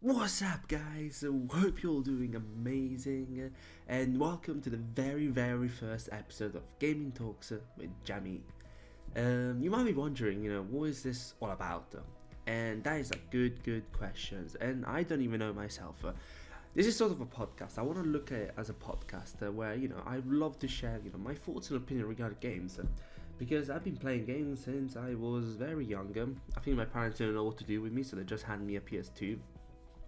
What's up, guys? Hope you're all doing amazing, and welcome to the very first episode of Gaming Talks with Giammi. You might be wondering, what is this all about? And that is a good questions, and I don't even know myself. This is sort of a podcast. I want to look at it as a podcast where, I love to share, my thoughts and opinion regarding games. Because I've been playing games since I was very young. I think my parents didn't know what to do with me, so they just handed me a PS2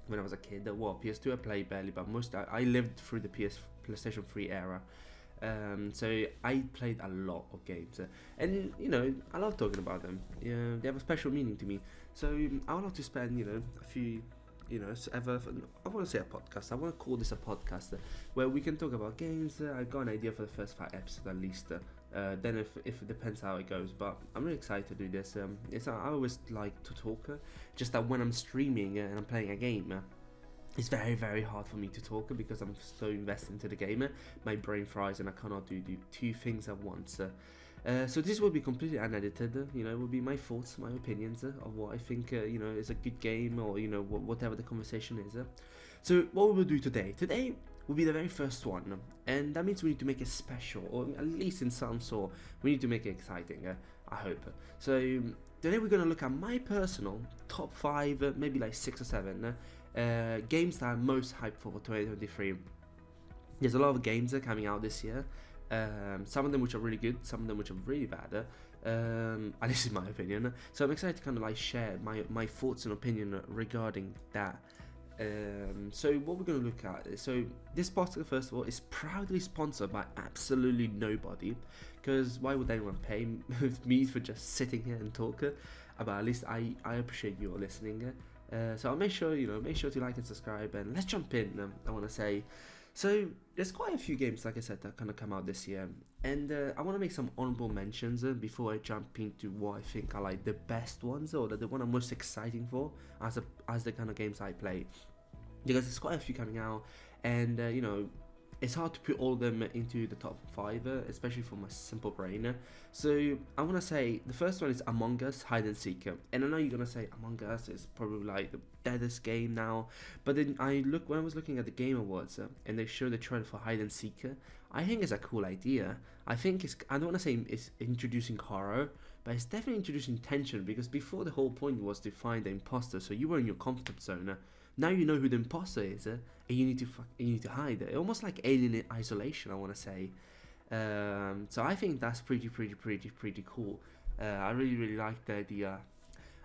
when I was a kid. Well, PS2 I played barely, but I lived through the PlayStation 3 era. So I played a lot of games, and I love talking about them. They have a special meaning to me. So I would love to spend a few I want to say a podcast. I want to call this a podcast where we can talk about games. I got an idea for the first 5 episodes at least. Then if it depends how it goes, but I'm really excited to do this. I always like to talk. Just that when I'm streaming and I'm playing a game, it's very hard for me to talk because I'm so invested into the game. My brain fries and I cannot do 2 things at once. So this will be completely unedited. It will be my thoughts, my opinions of what I think is a good game, or whatever the conversation is. So what we will do today will be the very first one, and that means we need to make it special, or at least in some sort we need to make it exciting. I hope. So today we're gonna look at my personal top 5, maybe like 6 or 7 games that I'm most hyped for 2023. There's a lot of games coming out this year. Some of them which are really good, some of them which are really bad, at least in my opinion. So I'm excited to kind of like share my thoughts and opinion regarding that. So what we're going to look at, so this podcast first of all is proudly sponsored by absolutely nobody, because why would anyone pay me for just sitting here and talk about? At least I appreciate you all listening. So I'll make sure to like and subscribe, and let's jump in. I want to say, so there's quite a few games, like I said, that kind of come out this year, and I want to make some honorable mentions before I jump into what I think are like the best ones, or the one I'm most exciting for as the kind of games I play, because there's quite a few coming out, and it's hard to put all of them into the top 5, especially for my simple brain. So I want to say the first one is Among Us Hide and Seek, and I know you're gonna say Among Us is probably like the deadest game now, but then when I was looking at the Game Awards and they showed the trailer for Hide and Seek, I think it's a cool idea. I don't want to say it's introducing horror, but it's definitely introducing tension, because before the whole point was to find the imposter, so you were in your comfort zone. Now you know who the imposter is, and you need to hide it. Almost like Alien Isolation, I want to say. So I think that's pretty cool. I really like the idea.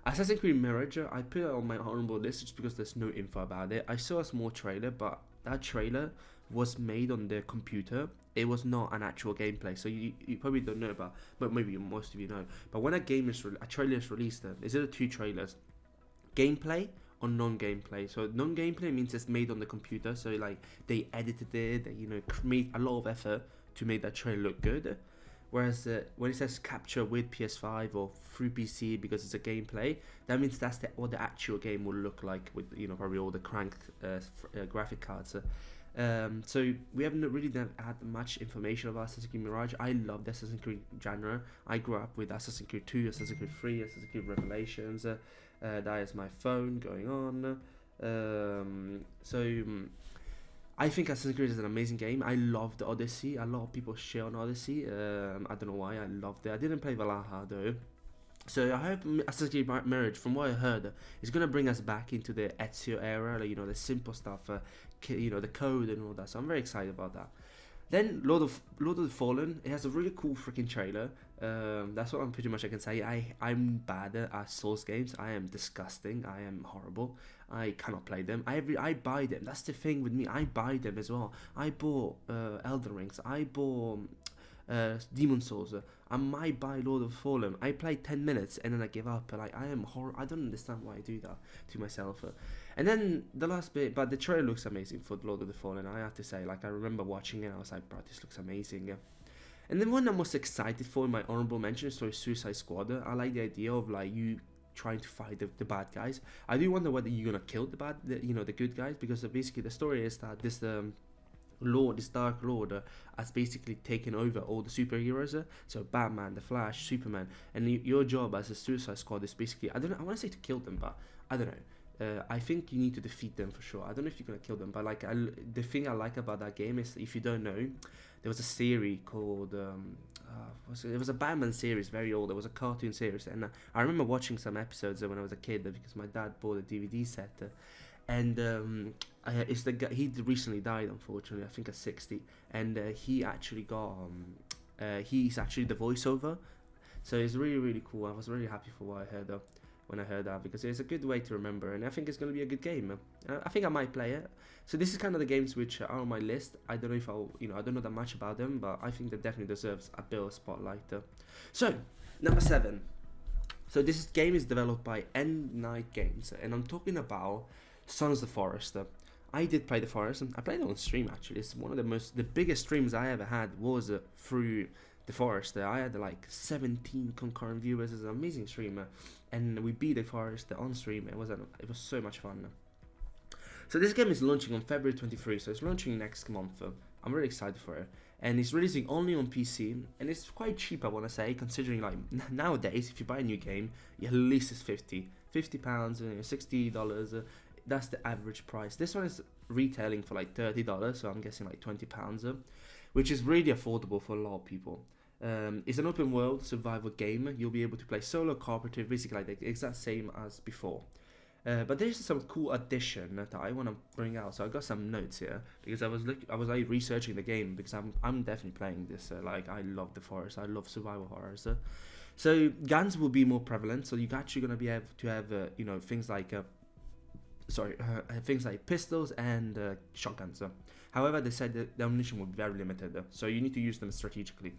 Assassin's Creed Mirage, I put it on my honorable list just because there's no info about it. I saw a small trailer, but that trailer was made on the computer. It was not an actual gameplay, so you probably don't know about, but maybe most of you know. But when a trailer is released, is it 2 trailers? Gameplay or non-gameplay. So non-gameplay means it's made on the computer, so like they edited it, they made a lot of effort to make that trailer look good. Whereas when it says capture with PS5 or through PC because it's a gameplay, that means that's what the actual game will look like with probably all the cranked graphic cards. So we haven't really had much information about Assassin's Creed Mirage. I love the Assassin's Creed genre. I grew up with Assassin's Creed 2, Assassin's Creed 3, Assassin's Creed Revelations. That is my phone going on. I think Assassin's Creed is an amazing game. I love the Odyssey. A lot of people share on Odyssey. I don't know why. I loved it. I didn't play Valhalla though. So I hope Assassin's Creed Mirage, from what I heard, is gonna bring us back into the Ezio era, like, the simple stuff, the code and all that. So I'm very excited about that. Then Lord of the Fallen, it has a really cool freaking trailer. That's what pretty much I can say. I'm bad at Souls games. I am disgusting. I am horrible. I cannot play them. I buy them. That's the thing with me. I buy them as well. I bought Elden Rings. I bought Demon Souls. I might buy Lord of the Fallen. I play 10 minutes and then I give up. Like, I am I don't understand why I do that to myself. And then the last bit, but the trailer looks amazing for Lord of the Fallen. I have to say, like, I remember watching it. I was like, bro, this looks amazing. And then one I'm most excited for in my honorable mention is Suicide Squad. I like the idea of like you trying to fight the bad guys. I do wonder whether you're gonna kill the good guys, because basically the story is that this Dark Lord has basically taken over all the superheroes. So Batman, the Flash, Superman, and your job as a Suicide Squad is basically, I want to say to kill them, but I don't know. I think you need to defeat them for sure. I don't know if you're gonna kill them, but like the thing I like about that game is, if you don't know, there was a series called it was a Batman series, very old. It was a cartoon series, and I remember watching some episodes when I was a kid because my dad bought a DVD set, and it's the guy. He recently died, unfortunately. I think at 60, and he actually got he's actually the voiceover, so it's really really cool. I was really happy for what I heard when I heard that, because it's a good way to remember, and I think it's going to be a good game. I think I might play it. So this is kind of the games which are on my list. I don't know if I'll, I don't know that much about them, but I think that definitely deserves a bit of spotlight. So, number 7. So this game is developed by End Night Games, and I'm talking about Sons of the Forest. I did play the Forest, and I played it on stream actually. It's one of the biggest streams I ever had was through the Forest. I had like 17 concurrent viewers. It's an amazing streamer, and we beat the Forest on stream. It was so much fun. So this game is launching on February 23, so it's launching next month. I'm really excited for it, and it's releasing only on PC, and it's quite cheap, I want to say, considering like nowadays if you buy a new game, at least it's £50, $60. That's the average price. This one is retailing for like $30, so I'm guessing like £20, which is really affordable for a lot of people. It's an open world survival game. You'll be able to play solo, cooperative, basically like the exact same as before. But there's some cool addition that I want to bring out. So I got some notes here because I was like researching the game, because I'm definitely playing this. Like, I love the Forest. I love survival horrors. So guns will be more prevalent. So you're actually gonna be able to have things like things like pistols and shotguns. However, they said that the ammunition will be very limited. So you need to use them strategically.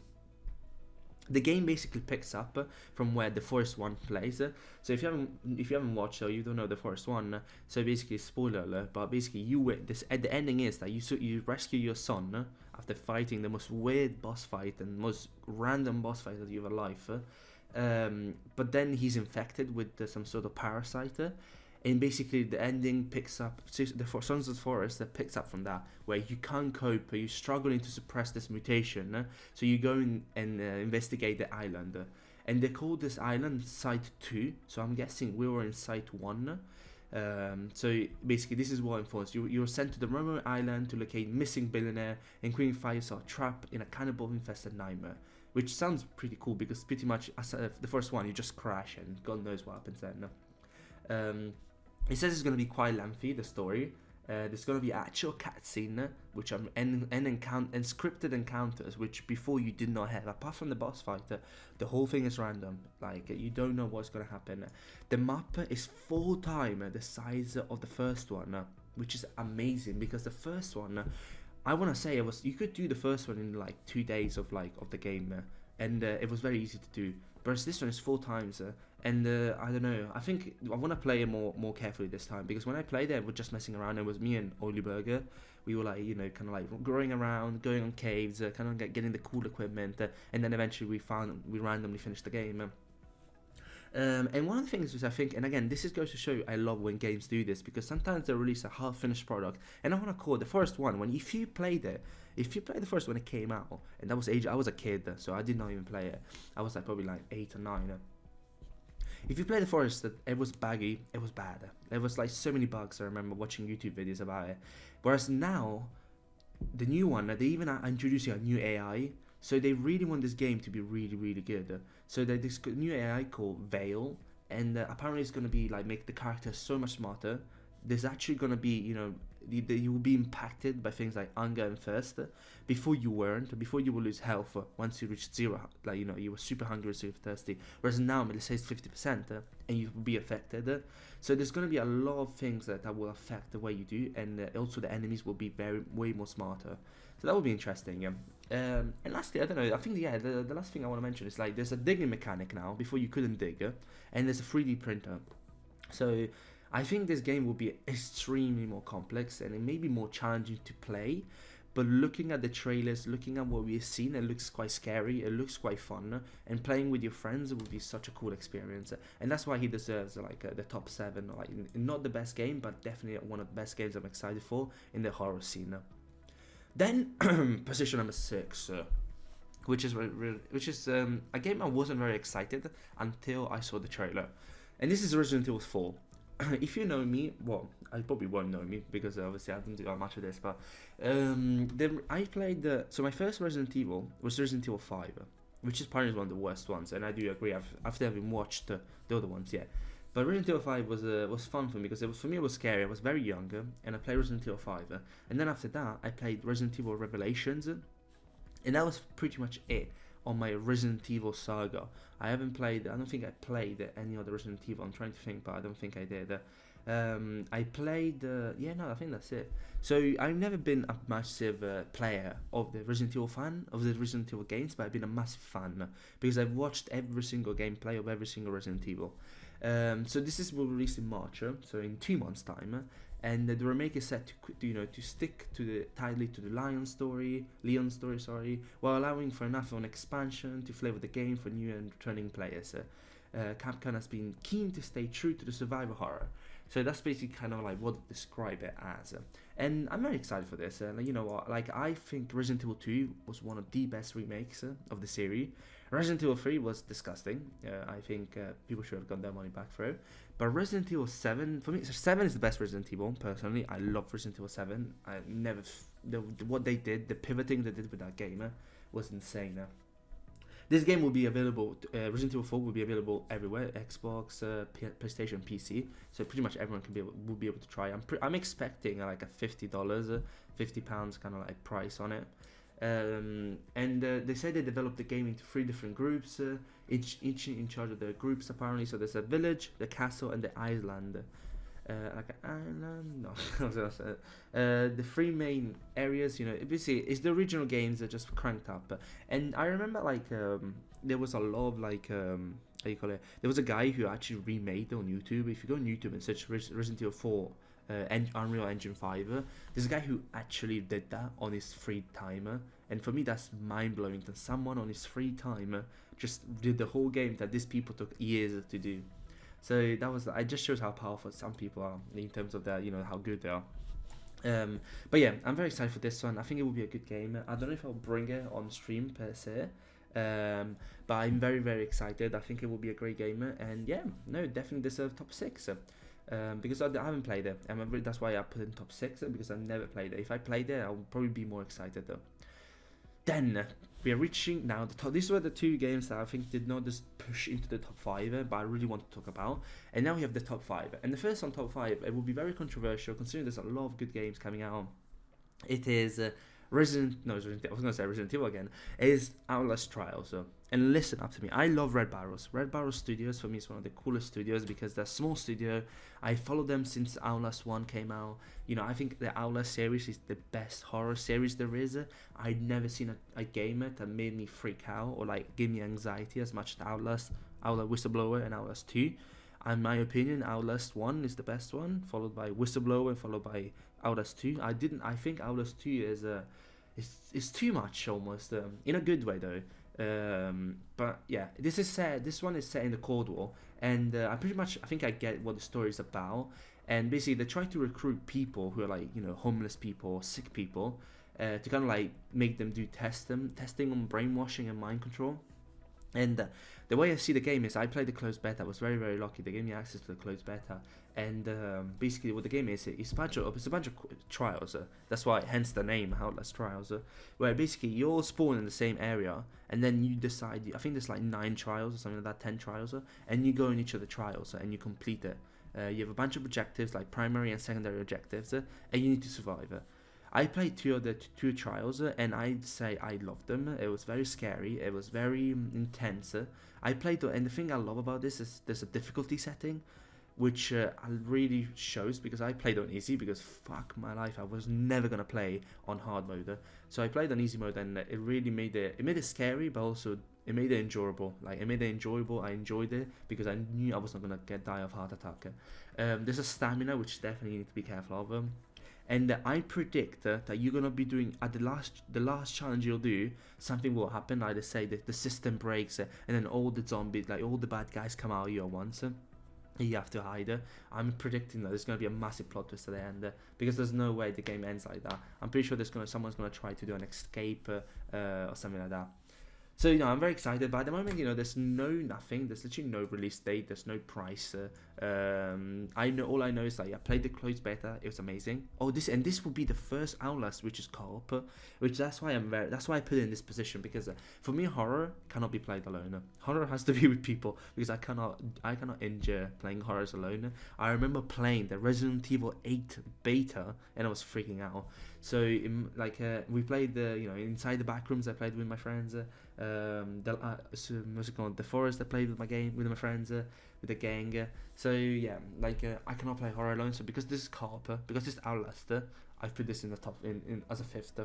The game basically picks up from where the Forest 1 plays. So if you haven't watched, or you don't know the Forest 1, so basically, spoiler alert, but basically the ending is that you rescue your son after fighting the most weird boss fight and most random boss fight of your life. But then he's infected with some sort of parasite. And basically the ending picks up, the Sons of the Forest that picks up from that, where you can't cope, you're struggling to suppress this mutation, so you go in and investigate the island. And they call this island Site 2, so I'm guessing we were in Site 1. So basically this is what unfolds. You're sent to the remote island to locate missing billionaire, and Queen find yourself trapped in a cannibal-infested nightmare. Which sounds pretty cool, because pretty much the first one, you just crash and God knows what happens then. It says it's going to be quite lengthy, the story. There's going to be actual cutscene, which and scripted encounters, which before you did not have. Apart from the boss fight, the whole thing is random. Like, you don't know what's going to happen. The map is 4 times the size of the first one, which is amazing, because the first one, I want to say you could do the first one in like 2 days of the game, and it was very easy to do. Whereas this one is 4 times. And I don't know, I think I want to play it more carefully this time, because when I played it, we're just messing around. It was me and Oli Burger. We were like, kind of like growing around, going on caves, kind of getting the cool equipment, and then eventually we randomly finished the game. And one of the things which I think, and again, this goes to show you, I love when games do this, because sometimes they release a half-finished product, and I want to call it the first one. If you played the first one, it came out, and that was I was a kid, so I did not even play it. I was like probably like 8 or 9. If you play the Forest, it was baggy, it was bad. There was like so many bugs. I remember watching YouTube videos about it. Whereas now, the new one, they even are introducing a new AI. So they really want this game to be really, really good. So there's this new AI called Veil, and apparently it's going to be like make the characters so much smarter. There's actually going to be, you will be impacted by things like hunger and thirst. Before you will lose health once you reach 0. Like, you were super hungry, super thirsty. Whereas now, let's say it's 50%, and you will be affected. So there's going to be a lot of things that will affect the way you do, and also the enemies will be way more smarter. So that will be interesting. And lastly, I don't know, I think the last thing I want to mention is like there's a digging mechanic now. Before you couldn't dig, and there's a 3D printer. So I think this game will be extremely more complex, and it may be more challenging to play. But looking at the trailers, looking at what we've seen, it looks quite scary, it looks quite fun, and playing with your friends will be such a cool experience. And that's why he deserves the top 7, like not the best game, but definitely one of the best games I'm excited for in the horror scene. Then position number 6, which is a game I wasn't very excited until I saw the trailer, and this is Resident Evil 4. if you know me, well, I probably won't know me because obviously I haven't done much of this. But then I played so my first Resident Evil was Resident Evil 5, which is probably one of the worst ones, and I do agree. I've never even watched the other ones yet. But Resident Evil 5 was fun for me because for me it was scary. I was very younger, and I played Resident Evil 5, and then after that I played Resident Evil Revelations, and that was pretty much it on my Resident Evil saga. I don't think I played any other Resident Evil. I'm trying to think, but I don't think I did. I played, I think that's it. So I've never been a massive player of the Resident Evil games, but I've been a massive fan because I've watched every single gameplay of every single Resident Evil. So this will be released in March, so in 2 months' time. And the remake is set to stick tightly to the Leon story, while allowing for enough of an expansion to flavor the game for new and returning players. Capcom has been keen to stay true to the survival horror, so that's basically kind of like what I describe it as. And I'm very excited for this. You know what? Like, I think Resident Evil 2 was one of the best remakes of the series. Resident Evil 3 was disgusting. I think people should have got their money back for it. But Resident Evil 7, for me, 7 is the best Resident Evil, personally. I love Resident Evil 7. What they did, the pivoting they did with that game was insane. This game will be available, Resident Evil 4 will be available everywhere, Xbox, PlayStation, PC, so pretty much everyone will be able to try. I'm expecting like a $50, £50 kind of like price on it. And they say they developed the game into 3 different groups, each in charge of their groups apparently. So there's a village, the castle, and the island. Like an island? No, I was gonna say. The 3 main areas, basically, it's the original games that just cranked up. And I remember there was a lot of how you call it? There was a guy who actually remade it on YouTube. If you go on YouTube and search Resident Evil 4. Unreal Engine 5. There's a guy who actually did that on his free time, and for me that's mind-blowing that someone on his free time just did the whole game that these people took years to do. So it just shows how powerful some people are in terms of their, how good they are. But yeah, I'm very excited for this one. I think it will be a good game. I don't know if I'll bring it on stream per se, but I'm very, very excited. I think it will be a great game, and yeah, no, definitely deserves top 6. Because I haven't played it, and that's why I put it in top 6, because I've never played it. If I played it, I'll probably be more excited though. Then we are reaching now the top. These were the 2 games that I think did not just push into the top 5, but I really want to talk about. And now we have the top 5, and the first on top 5, it will be very controversial considering there's a lot of good games coming out. It is Resident Evil again. It is Outlast Trials. And listen up to me, I love Red Barrels. Red Barrels Studios for me is one of the coolest studios because they're a small studio. I followed them since Outlast 1 came out. I think the Outlast series is the best horror series there is. I'd never seen a game that made me freak out or like give me anxiety as much as Outlast Whistleblower, and Outlast 2. In my opinion, Outlast 1 is the best one, followed by Whistleblower, and followed by Outlast 2. I think Outlast 2 is too much almost, in a good way though. But yeah, this one is set in the Cold War, and I think I get what the story is about. And basically they try to recruit people who are like, homeless people, sick people, to kind of like make them do testing on brainwashing and mind control. And the way I see the game is I played the closed beta. I was very, very lucky. They gave me access to the closed beta. And basically what the game is, it's a bunch of trials. That's why, hence the name, Outlast Trials. Where basically you all spawn in the same area, and then you decide, I think there's like 9 trials or something like that, 10 trials. And you go in each of the trials and you complete it. You have a bunch of objectives, like primary and secondary objectives, and you need to survive. I played 2 of the 2 trials, and I'd say I loved them. It was very scary. It was very intense. I played, and the thing I love about this is there's a difficulty setting, which really shows, because I played on easy, because fuck my life, I was never gonna play on hard mode. So I played on easy mode, and it really made it scary, but also it made it enjoyable. Like, it made it enjoyable. I enjoyed it because I knew I was not gonna die of heart attack. There's a stamina which definitely you need to be careful of. And I predict that you're gonna be doing at the last challenge you'll do, something will happen. Like they say that the system breaks, and then all the zombies, like all the bad guys, come out of you at once. You have to hide. I'm predicting that there's gonna be a massive plot twist at the end, because there's no way the game ends like that. I'm pretty sure someone's gonna try to do an escape or something like that. So I'm very excited. But at the moment, there's nothing. There's literally no release date. There's no price. I know all I know is I played the closed beta. It was amazing. Oh, this will be the first Outlast which is co-op, which that's why I put it in this position, because for me horror cannot be played alone. Horror has to be with people, because I cannot endure playing horrors alone. I remember playing the Resident Evil 8 beta and I was freaking out. So we played inside the back rooms. I played with my friends. What's it called? The forest. I played with my friends, with the gang. So yeah, I cannot play horror alone. So because this is co-op, because this is Outlast, I put this in the top in as a fifth.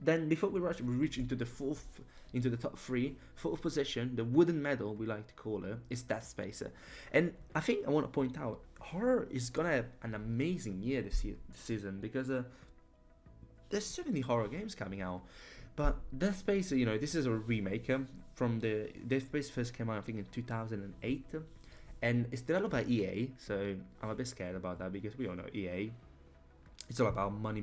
Then before we reach into the top three, fourth position, the wooden medal we like to call it, is Dead Space. And I think I want to point out, horror is gonna have an amazing year this season, because there's so many horror games coming out. But Dead Space, this is a remake from the Dead Space first came out I think in 2008, and it's developed by EA. So I'm a bit scared about that, because we all know EA. It's all about money.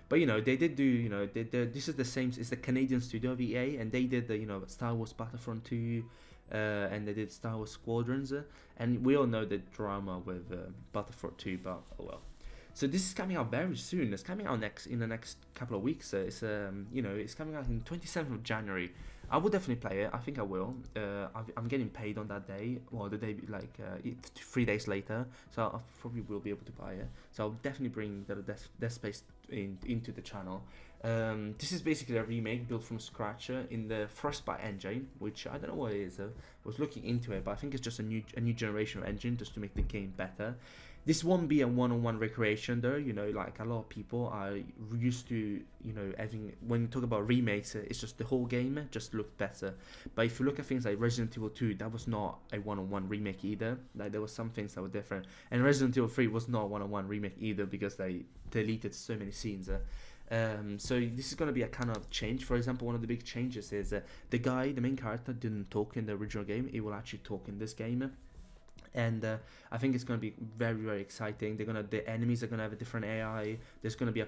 But they did do this is the same. It's the Canadian studio of EA, and they did the Star Wars Battlefront 2, and they did Star Wars Squadrons, and we all know the drama with Battlefront 2. But oh well. So this is coming out very soon. It's coming out in the next couple of weeks. It's coming out in 27th of January. I will definitely play it. I think I will. I'm getting paid on that day, or the day 3 days later. So I probably will be able to buy it. So I'll definitely bring the Dead Space into the channel. This is basically a remake built from scratch in the Frostbite engine, which I don't know what it is. I was looking into it, but I think it's just a new generation of engine just to make the game better. This won't be a one-on-one recreation though, like a lot of people are used to, having, when you talk about remakes, it's just the whole game just looked better. But if you look at things like Resident Evil 2, that was not a one-on-one remake either. Like there were some things that were different. And Resident Evil 3 was not a one-on-one remake either, because they deleted so many scenes. So this is going to be a kind of change. For example, one of the big changes is the main character didn't talk in the original game. He will actually talk in this game. And I think it's going to be very, very exciting. The enemies are going to have a different AI. There's going to be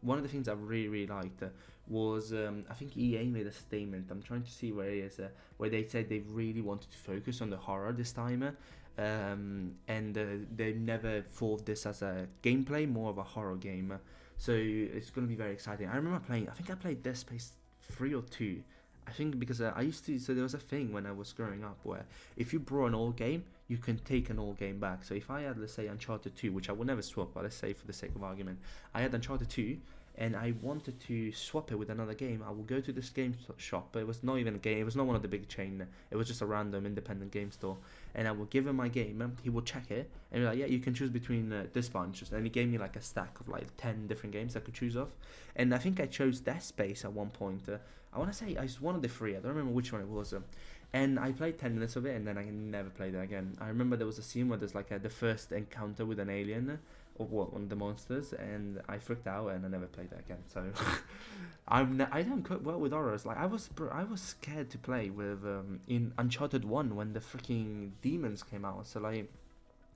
one of the things I really, really liked was I think EA made a statement. I'm trying to see where it is, where they said they really wanted to focus on the horror this time. And they never thought this as a gameplay, more of a horror game. So it's going to be very exciting. I remember I think I played Dead Space 3 or 2. I think because so there was a thing when I was growing up where if you brought an old game, you can take an old game back. So if I had, let's say, Uncharted 2, which I would never swap, but let's say for the sake of argument, I had Uncharted 2, and I wanted to swap it with another game, I will go to this game shop, but it was not even a game, it was not one of the big chain, it was just a random independent game store, and I will give him my game, he will check it, and be like, yeah, you can choose between this bunch, and he gave me like a stack of like 10 different games I could choose off, and I think I chose Dead Space at one point. I want to say I was one of the three, I don't remember which one it was, and I played 10 minutes of it, and then I never played it again. I remember there was a scene where there's like the first encounter with an alien, or one of the monsters, and I freaked out and I never played it again. So I don't cope well with horrors. Like I was scared to play with in Uncharted 1 when the freaking demons came out. So like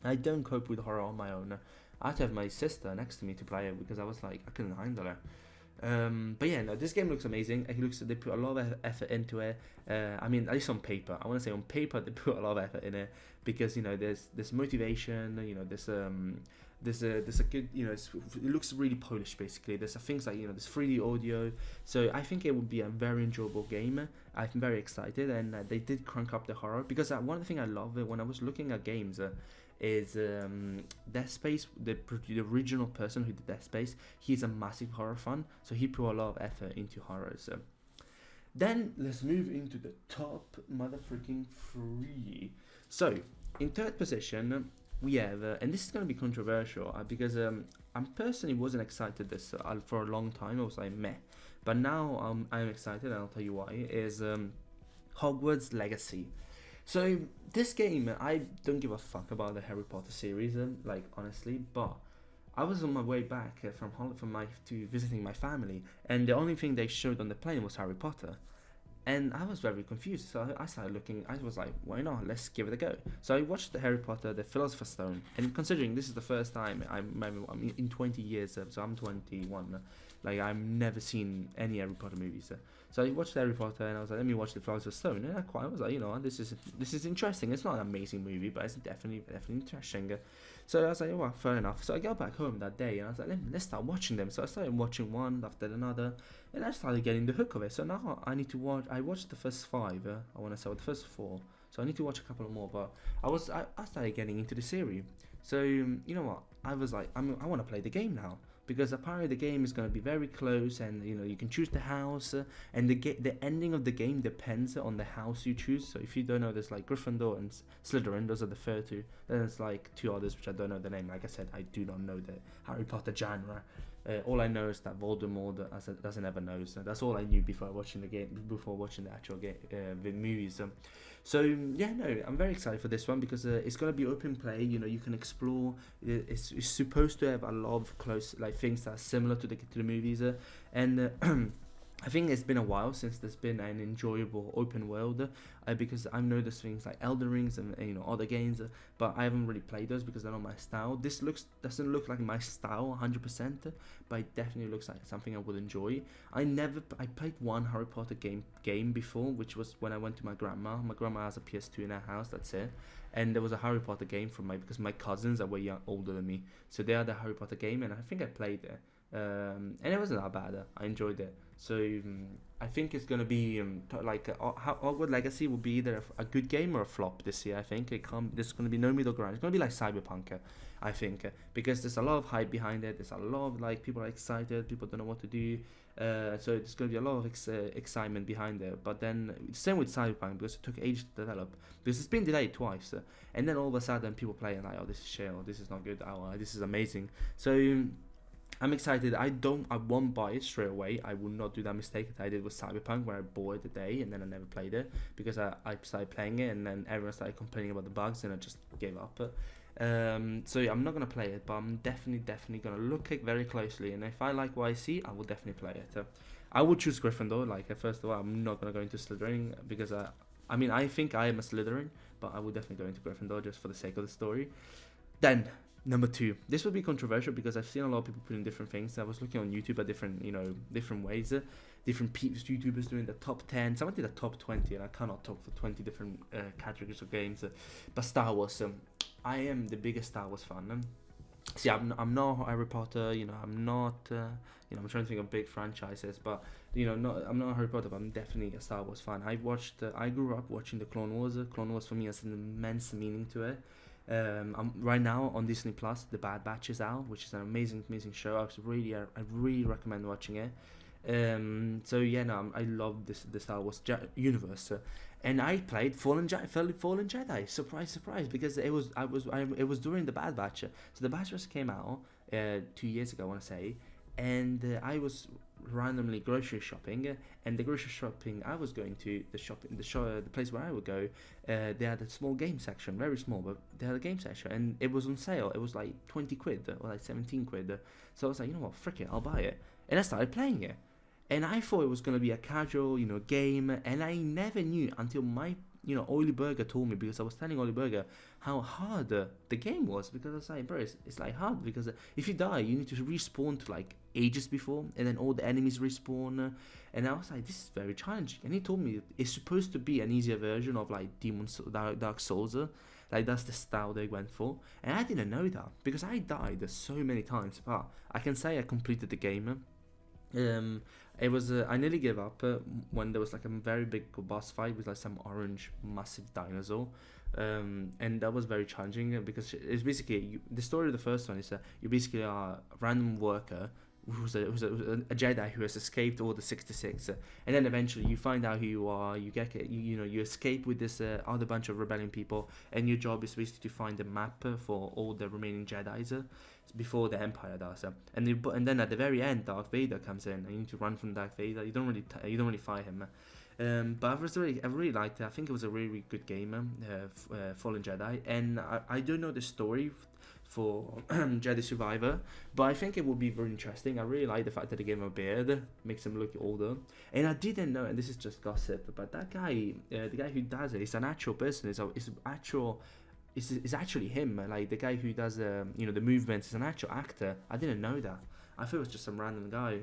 I don't cope with horror on my own. I had to have my sister next to me to play it because I was like I couldn't handle it. But yeah, no, this game looks amazing. They put a lot of effort into it. I mean, at least on paper. I want to say on paper they put a lot of effort in it because there's motivation. There's a good, it looks really polished basically. There's things like there's 3D audio, so I think it would be a very enjoyable game. I'm very excited, and they did crank up the horror because one of the things I love when I was looking at games is Dead Space. The original person who did Dead Space, he's a massive horror fan, so he put a lot of effort into horrors. Then let's move into the top motherfucking 3. So in third position we have, and this is going to be controversial because I personally wasn't excited this for a long time. I was like meh, but now I'm excited, and I'll tell you why. Is Hogwarts Legacy. So this game, I don't give a fuck about the Harry Potter series, like honestly, but I was on my way back to visiting my family, and the only thing they showed on the plane was Harry Potter. And I was very confused, so I started looking. I was like, "Why not? Let's give it a go." So I watched the Harry Potter, the Philosopher's Stone, and considering this is the first time I'm in 20 years, so I'm 21. Like I've never seen any Harry Potter movies. So I watched Harry Potter, and I was like, "Let me watch the Philosopher's Stone." And I was like, this is interesting. It's not an amazing movie, but it's definitely interesting. So I was like, "Well, fair enough." So I got back home that day, and I was like, "Let's start watching them." So I started watching one after another. And I started getting the hook of it. So now I need to watch. I watched the first 5. I want to say the first 4. So I need to watch a couple more. But I started getting into the series. So you know what? I was like, I want to play the game now, because apparently the game is going to be very close, and you can choose the house, and the ending of the game depends on the house you choose. So if you don't know, there's like Gryffindor and Slytherin. Those are the first 2. Then there's like 2 others which I don't know the name. Like I said, I do not know the Harry Potter genre. All I know is that Voldemort doesn't ever know. So that's all I knew before watching the game, before watching the actual game, the movies. So yeah, no, I'm very excited for this one, because it's gonna be open play. You can explore. It's supposed to have a lot of close things that are similar to the movies, and I think it's been a while since there's been an enjoyable open world, because I've noticed things like Elden Rings and other games, but I haven't really played those because they're not my style. This doesn't look like my style 100%, but it definitely looks like something I would enjoy. I played one Harry Potter game before, which was when I went to my grandma. My grandma has a PS2 in her house. That's it. And there was a Harry Potter game because my cousins are way older than me, so they had the Harry Potter game, and I think I played it. And it wasn't that bad. I enjoyed it. So I think it's gonna be how Hogwarts Legacy will be either a good game or a flop this year. I think there's gonna be no middle ground. It's gonna be like Cyberpunk, I think, because there's a lot of hype behind it. There's a lot of people are excited. People don't know what to do. So there's gonna be a lot of excitement behind it. But then same with Cyberpunk, because it took ages to develop, because it's been delayed twice, and then all of a sudden people play and like, oh, this is shit, or this is not good, oh, this is amazing. So I'm excited. I won't buy it straight away. I will not do that mistake that I did with Cyberpunk, where I bought it the day and then I never played it, because I started playing it and then everyone started complaining about the bugs and I just gave up. So I'm not gonna play it, but I'm definitely gonna look it very closely, and if I like what I see, I will definitely play it. I would choose Gryffindor. First of all, I'm not gonna go into Slytherin, because I think I am a Slytherin, but I would definitely go into Gryffindor just for the sake of the story. Then number 2, this would be controversial because I've seen a lot of people putting different things. I was looking on YouTube at different ways, different YouTubers doing the top 10. Someone did the top 20, and I cannot talk for 20 different categories of games. But Star Wars, I am the biggest Star Wars fan. See, I'm not Harry Potter. I'm not. I'm trying to think of big franchises, but I'm not Harry Potter, but I'm definitely a Star Wars fan. I grew up watching the Clone Wars. Clone Wars for me has an immense meaning to it. I'm right now on Disney Plus. The Bad Batch is out, which is an amazing show. I really recommend watching it. So yeah, no, I love the Star Wars universe, and I played Fallen Jedi. Surprise, because it was during the Bad Batch. So the Bad Batch came out 2 years ago, I want to say, and I was randomly grocery shopping, and the grocery shopping I was going to, the place where I would go, they had a small game section, very small, but they had a game section, and it was on sale. It was like 20 quid or like 17 quid. So I was like, you know what, frick it, I'll buy it, and I started playing it. And I thought it was going to be a casual, game, and I never knew until my, Oily Burger told me, because I was telling Oily Burger how hard the game was, because I was like, bro, it's like hard, because if you die, you need to respawn to like ages before, and then all the enemies respawn, and I was like, this is very challenging. And he told me it's supposed to be an easier version of like Dark Souls, like that's the style they went for, and I didn't know that, because I died so many times, but I can say I completed the game. It was I nearly gave up when there was like a very big boss fight with like some orange massive dinosaur, and that was very challenging, because it's basically the story of the first one is you basically are a random worker who's a Jedi who has escaped all the 66, and then eventually you find out who you are. You get you escape with this other bunch of rebellion people, and your job is basically to find a map for all the remaining Jedi's before the Empire does. And then at the very end, Darth Vader comes in, and you need to run from Darth Vader. You don't really fight him. But I really liked it. I think it was a really, really good game, Fallen Jedi, and I don't know the story for Jedi Survivor, but I think it will be very interesting. I really like the fact that they gave him a beard, makes him look older. And I didn't know, and this is just gossip, but that guy, the guy who does it, is an actual person. It's actually him. Like the guy who does the movements is an actual actor. I didn't know that. I thought it was just some random guy.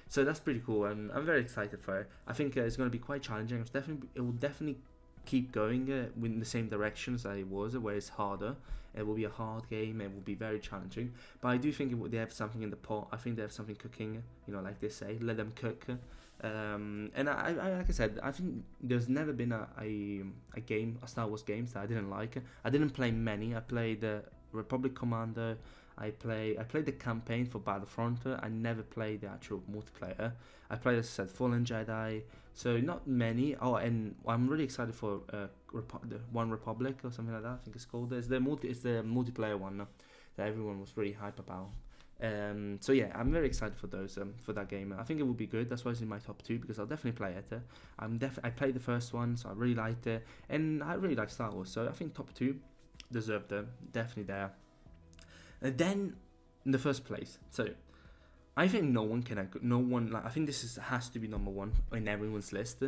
So that's pretty cool, and I'm very excited for it. I think it's going to be quite challenging. It will definitely keep going in the same directions that it was, where it's harder. It will be a hard game. It will be very challenging. But I do think they have something in the pot. I think they have something cooking. Like they say, let them cook. And I like I said, I think there's never been a Star Wars game that I didn't like. I didn't play many. I played Republic Commando. I played the campaign for Battlefront. I never played the actual multiplayer. I played, as I said, Fallen Jedi. So not many. Oh, and I'm really excited for the One Republic or something like that. I think it's called. It's the multiplayer one that everyone was really hype about. So yeah, I'm very excited for those for that game. I think it will be good. That's why it's in my top 2, because I'll definitely play it. I played the first one, so I really liked it, and I really like Star Wars. So I think top 2 deserved it. Definitely there. And then in the first place, so I think I think this has to be number 1 in everyone's list.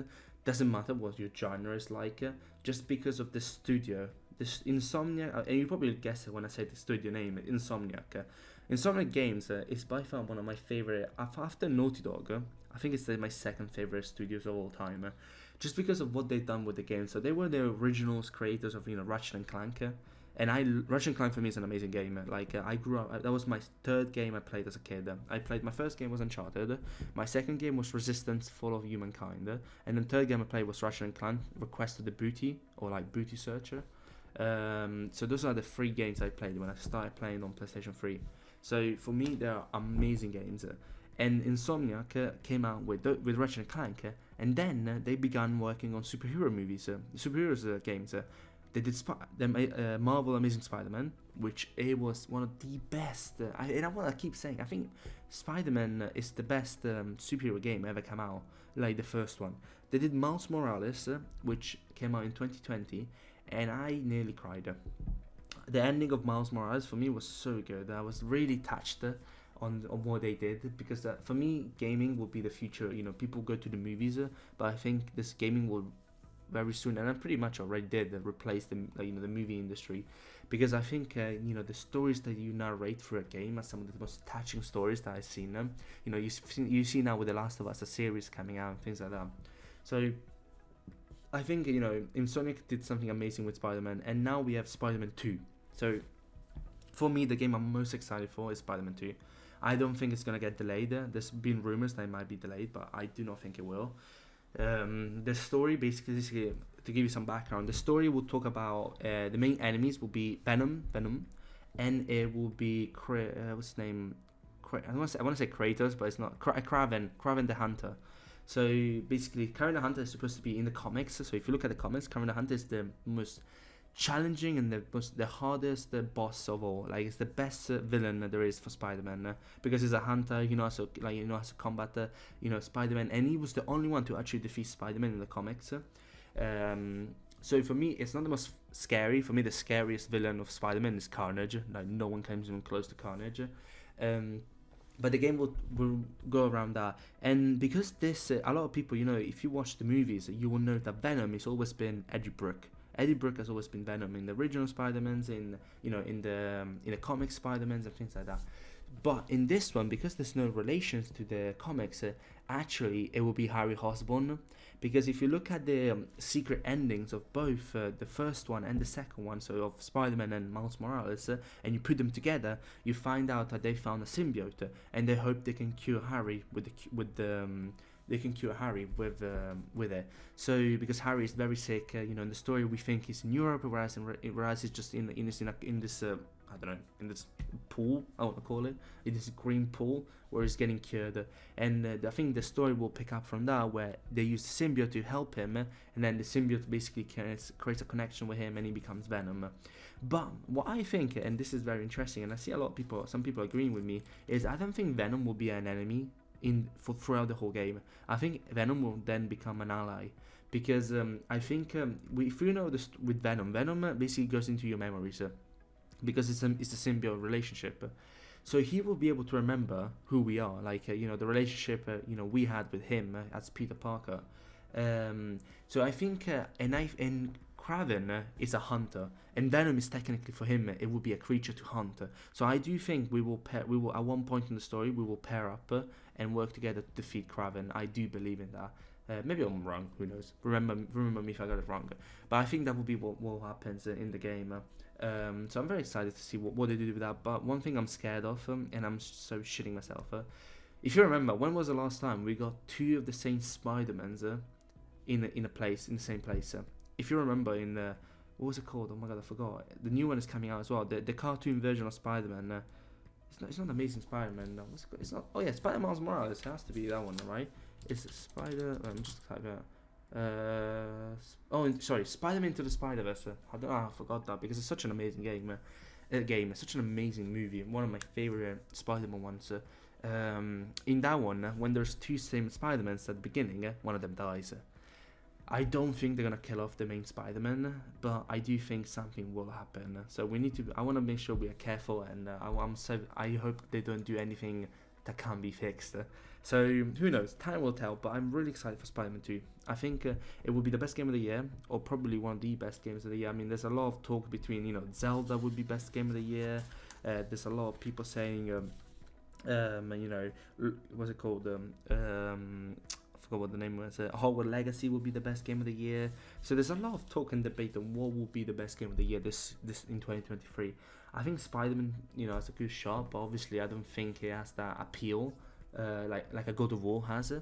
Doesn't matter what your genre is like, just because of the studio, this Insomniac, and you probably guess it when I say the studio name, Insomniac. Insomniac Games is by far one of my favorite. After Naughty Dog, I think it's my second favorite studios of all time, just because of what they've done with the game. So they were the originals creators of Ratchet and Clank. And Ratchet and Clank for me is an amazing game. I grew up. That was my 3rd game I played as a kid. My first game was Uncharted. My second game was Resistance: Fall of Humankind. And the 3rd game I played was Ratchet and Clank: Request of the Booty, or Booty Searcher. So those are the 3 games I played when I started playing on PlayStation 3. So for me, they are amazing games. And Insomniac came out with Ratchet and Clank, and then they began working on superhero movies, superheroes games. They did Marvel Amazing Spider-Man, which it was one of the best. And I want to keep saying, I think Spider-Man is the best superhero game ever come out, like the first one. They did Miles Morales, which came out in 2020, and I nearly cried. The ending of Miles Morales for me was so good. I was really touched on what they did, because for me, gaming will be the future. People go to the movies, but I think this gaming will very soon, and I pretty much already did, replace the the movie industry, because I think the stories that you narrate through a game are some of the most touching stories that I've seen. You see now with The Last of Us, a series coming out and things like that. So I think Insomniac did something amazing with Spider-Man, and now we have Spider-Man 2. So for me, the game I'm most excited for is Spider-Man 2. I don't think it's gonna get delayed. There's been rumors that it might be delayed, but I do not think it will. The story, basically, to give you some background, the story will talk about the main enemies will be Venom, and it will be what's his name? I want to say Kratos, but it's not. Kraven the Hunter. So basically, Kraven the Hunter is supposed to be in the comics. So if you look at the comics, Kraven the Hunter is the most challenging and the hardest boss of all. It's the best villain there is for Spider-Man, because he's a hunter, has to combat Spider-Man, and he was the only one to actually defeat Spider-Man in the comics. So for me, it's not the most scary. For me, the scariest villain of Spider-Man is Carnage. No one comes even close to Carnage. But the game will go around that, and because this, a lot of people, if you watch the movies, you will know that Venom has always been Eddie Brooke. Eddie Brooke has always been Venom in the original Spider-Mans, in the comic Spider-Mans and things like that. But in this one, because there's no relations to the comics, actually it will be Harry Osborn. Because if you look at the secret endings of both the first one and the second one, so of Spider-Man and Miles Morales, and you put them together, you find out that they found a symbiote, and they hope they can cure Harry with it. So because Harry is very sick, in the story we think he's in Europe, whereas he's just in this in this pool, I want to call it, in this green pool where he's getting cured. And I think the story will pick up from that, where they use the symbiote to help him, and then the symbiote basically creates a connection with him, and he becomes Venom. But what I think, and this is very interesting, and I see some people agreeing with me, is I don't think Venom will be an enemy throughout the whole game. I think Venom will then become an ally, because I think if you know this with Venom basically goes into your memories. because it's a symbiote relationship. So he will be able to remember who we are, like the relationship we had with him as Peter Parker. So I think and Kraven is a hunter, and Venom is technically for him it would be a creature to hunt. So I do think we will at one point in the story we will pair up and work together to defeat Kraven. I do believe in that. Maybe I'm wrong. Who knows? Remember me if I got it wrong. But I think that will be what happens in the game. So I'm very excited to see what they do with that. But one thing I'm scared of, and I'm so shitting myself. If you remember, when was the last time we got two of the same Spider-Mans in the same place? If you remember in the what was it called? Oh my god, I forgot. The new one is coming out as well. The cartoon version of Spider-Man. It's not Amazing Spider-Man. No, it's not. Oh yeah, Spider Miles Morales. It has to be that one, right? It's Spider. I'm just type out. Sorry, Spider-Man Into the Spider-Verse. I forgot that because it's such an amazing game. It's such an amazing movie. One of my favorite Spider-Man ones. In that one, when there's two same Spider-Mans at the beginning, one of them dies. I don't think they're gonna kill off the main Spider-Man, but I do think something will happen. So we need to. I want to make sure we are careful, and I hope they don't do anything that can't be fixed. So who knows? Time will tell. But I'm really excited for Spider-Man 2. I think it will be the best game of the year, or probably one of the best games of the year. I mean, there's a lot of talk between Zelda would be best game of the year. There's a lot of people saying what's it called? I forgot what the name was. Hogwarts Legacy will be the best game of the year. So there's a lot of talk and debate on what will be the best game of the year this in 2023. I think Spider-Man, has a good shot, but obviously I don't think it has that appeal like a God of War has.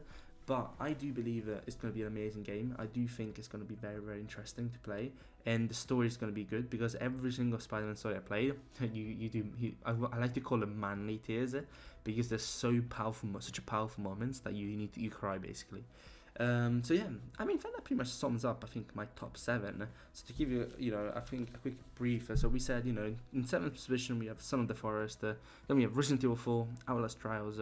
But I do believe it's going to be an amazing game. I do think it's going to be very, very interesting to play, and the story is going to be good because every single Spider-Man story I played, I like to call them manly tears because they're so powerful, such a powerful moments that you cry basically. So yeah, I mean that pretty much sums up I think my top 7. So to give you I think a quick brief. So we said in 7th position we have Son of the Forest, then we have Resident Evil 4, Outlast Trials,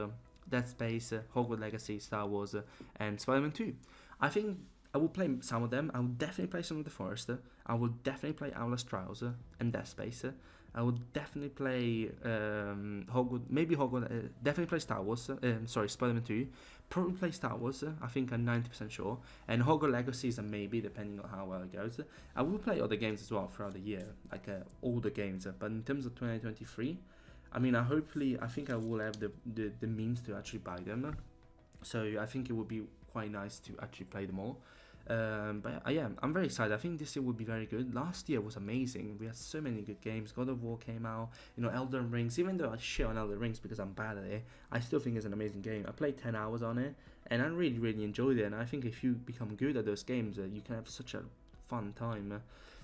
Dead Space, Hogwarts Legacy, Star Wars, and Spider-Man 2. I think I will play some of them. I will definitely play Son of the Forest. I will definitely play Outlast Trials and Dead Space. I will definitely play Hogwarts. Maybe Hogwarts. Definitely play Star Wars. Spider-Man 2. Probably play Star Wars. I think I'm 90% sure. And Hogwarts Legacy is a maybe, depending on how well it goes. I will play other games as well throughout the year, like older games. But in terms of 2023. I mean, I think I will have the means to actually buy them. So I think it would be quite nice to actually play them all. But yeah, I'm very excited. I think this year would be very good. Last year was amazing. We had so many good games. God of War came out. Elden Rings. Even though I shit on Elden Rings because I'm bad at it, I still think it's an amazing game. I played 10 hours on it, and I really, really enjoyed it. And I think if you become good at those games, you can have such a fun time.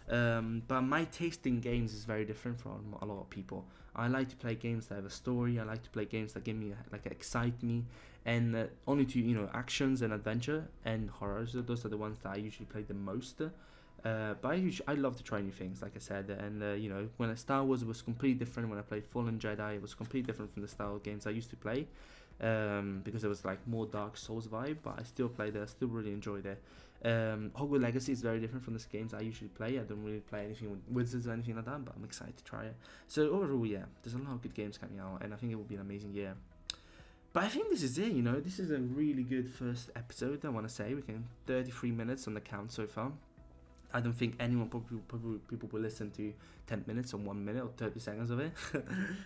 But my taste in games is very different from a lot of people. I like to play games that have a story. I like to play games that give me excite me, and only to actions and adventure and horrors. Those are the ones that I usually play the most. But I love to try new things, like I said. And when Star Wars was completely different. When I played Fallen Jedi, it was completely different from the style of games I used to play. Because it was like more Dark Souls vibe, but I still played it. I still really enjoyed it. Hogwarts Legacy is very different from the games I usually play. I don't really play anything with wizards or anything like that, but I'm excited to try it. So overall, yeah, there's a lot of good games coming out, and I think it will be an amazing year. But I think this is it. This is a really good first episode. I want to say we can 33 minutes on the count so far. I don't think anyone people will listen to 10 minutes or 1 minute or 30 seconds of it.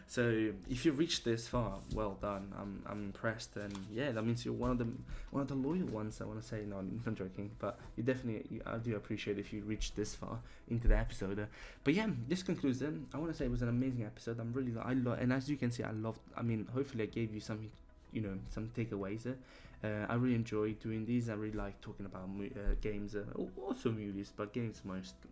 So if you reached this far, well done. I'm impressed, and yeah, that means you're one of the loyal ones. I want to say. No, I'm joking, but I do appreciate if you reached this far into the episode. But yeah, this concludes it. I want to say it was an amazing episode. And as you can see, hopefully I gave you something, some takeaways. I really enjoy doing these. I really like talking about games, also movies, but games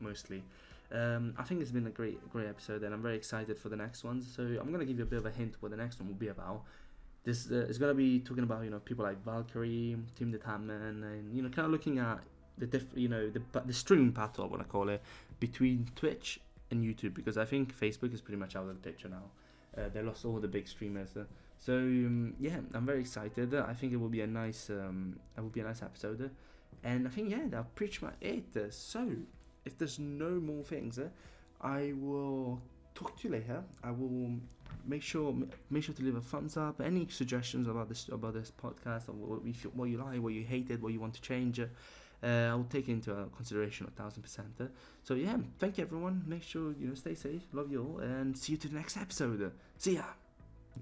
mostly. I think it's been a great episode, and I'm very excited for the next ones. So I'm gonna give you a bit of a hint what the next one will be about. This is gonna be talking about people like Valkyrie, Tim the Tatman, and kind of looking at the streaming battle, I want to call it, between Twitch and YouTube, because I think Facebook is pretty much out of the picture now. They lost all the big streamers. So yeah, I'm very excited. I think it will be a nice episode, and I think that's pretty much it. So if there's no more things, I will talk to you later. I will make sure to leave a thumbs up. Any suggestions about this podcast, or what you like, what you hated, what you want to change. I will take into consideration 1,000%. So yeah, thank you everyone. Make sure stay safe. Love you all, and see you to the next episode. See ya.